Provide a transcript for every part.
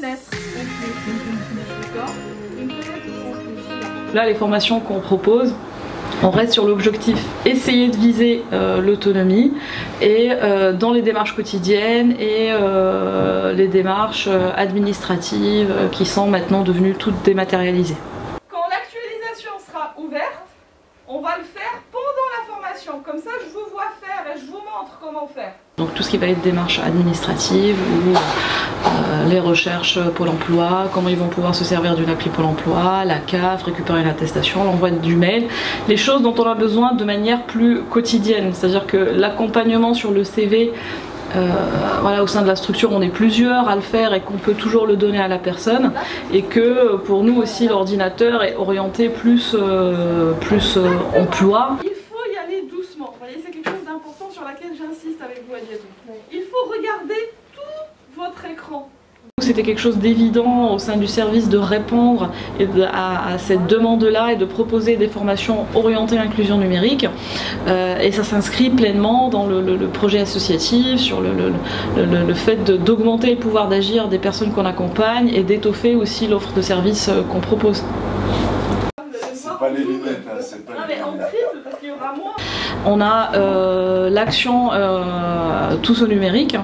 fenêtre. D'accord ? Une fenêtre translucide. Là, les formations qu'on propose, on reste sur l'objectif, essayer de viser l'autonomie et dans les démarches quotidiennes et les démarches administratives qui sont maintenant devenues toutes dématérialisées. Quand l'actualisation sera ouverte, on va le faire pendant la formation. Comme ça, je vous vois faire et je vous montre comment faire. Donc tout ce qui va être démarches administratives ou les recherches Pôle emploi, comment ils vont pouvoir se servir d'une appli Pôle emploi, la CAF, récupérer l'attestation, l'envoi du mail, les choses dont on a besoin de manière plus quotidienne. C'est-à-dire que l'accompagnement sur le CV, voilà, au sein de la structure on est plusieurs à le faire et qu'on peut toujours le donner à la personne et que pour nous aussi l'ordinateur est orienté plus emploi. Il faut y aller doucement, vous voyez, c'est quelque chose d'important sur laquelle j'insiste avec vous Adiatou. Il faut regarder tout votre écran. C'était quelque chose d'évident au sein du service de répondre à cette demande-là et de proposer des formations orientées à l'inclusion numérique. Et ça s'inscrit pleinement dans le projet associatif, sur le fait d'augmenter le pouvoir d'agir des personnes qu'on accompagne et d'étoffer aussi l'offre de services qu'on propose. C'est pas les lunettes, hein, c'est pas les lunettes. Parce qu'il y aura moins. On a l'action Tous au numérique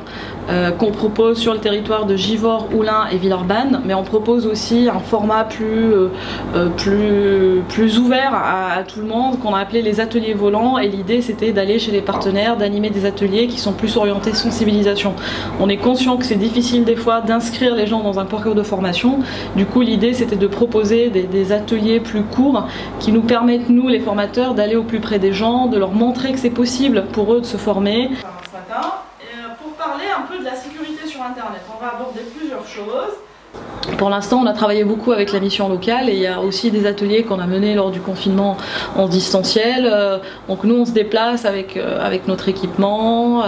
qu'on propose sur le territoire de Givors, Oullins et Villeurbanne, mais on propose aussi un format plus ouvert à tout le monde qu'on a appelé les ateliers volants, et l'idée c'était d'aller chez les partenaires, d'animer des ateliers qui sont plus orientés sensibilisation. On est conscient que c'est difficile des fois d'inscrire les gens dans un parcours de formation, du coup l'idée c'était de proposer des ateliers plus courts qui nous permettent, nous les formateurs, d'aller au plus près des gens, de leur montrer que c'est possible pour eux de se former. Ce matin, pour parler un peu de la sécurité sur Internet, on va aborder plusieurs choses. Pour l'instant, on a travaillé beaucoup avec la mission locale et il y a aussi des ateliers qu'on a menés lors du confinement en distanciel. Donc nous, on se déplace avec notre équipement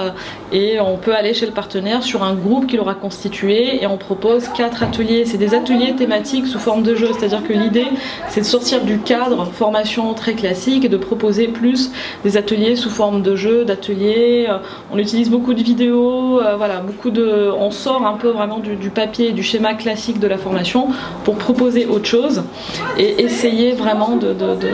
et on peut aller chez le partenaire sur un groupe qu'il aura constitué et on propose 4 ateliers. C'est des ateliers thématiques sous forme de jeu, c'est-à-dire que l'idée, c'est de sortir du cadre formation très classique et de proposer plus des ateliers sous forme de jeu, d'ateliers. On utilise beaucoup de vidéos, voilà, on sort un peu vraiment du papier, du schéma classique de la formation pour proposer autre chose et essayer vraiment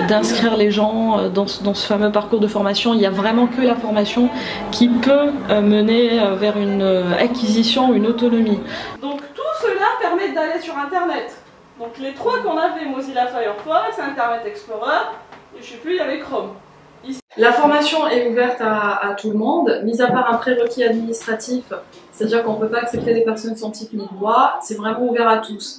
d'inscrire les gens dans ce fameux parcours de formation. Il n'y a vraiment que la formation qui peut mener vers une acquisition, une autonomie. Donc tout cela permet d'aller sur Internet. Donc les 3 qu'on avait, Mozilla Firefox, Internet Explorer, et je sais plus, il y avait Chrome. Ici. La formation est ouverte à tout le monde, mis à part un prérequis administratif, c'est-à-dire qu'on ne peut pas accepter des personnes sans titre ni droit, c'est vraiment ouvert à tous.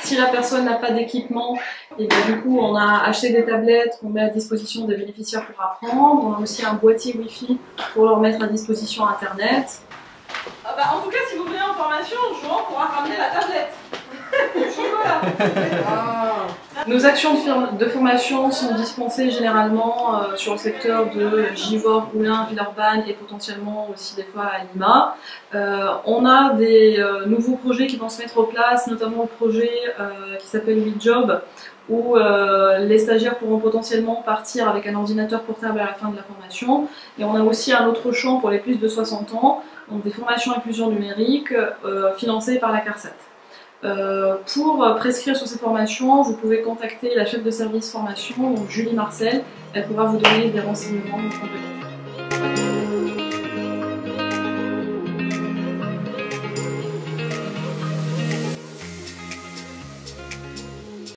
Si la personne n'a pas d'équipement, et bien du coup on a acheté des tablettes qu'on met à disposition des bénéficiaires pour apprendre, on a aussi un boîtier Wi-Fi pour leur mettre à disposition Internet. Ah bah, en tout cas, si vous venez en formation, Jouan pourra ramener la tablette. Nos actions de formation sont dispensées généralement sur le secteur de Givors, Oullins, Villeurbanne et potentiellement aussi des fois à Lima. On a des nouveaux projets qui vont se mettre en place, notamment le projet qui s'appelle WeJob, où les stagiaires pourront potentiellement partir avec un ordinateur portable à la fin de la formation. Et on a aussi un autre champ pour les plus de 60 ans, donc des formations inclusion numérique financées par la CARSAT. Pour prescrire sur ces formations, vous pouvez contacter la chef de service formation, donc Julie Marcel. Elle pourra vous donner des renseignements complémentaires.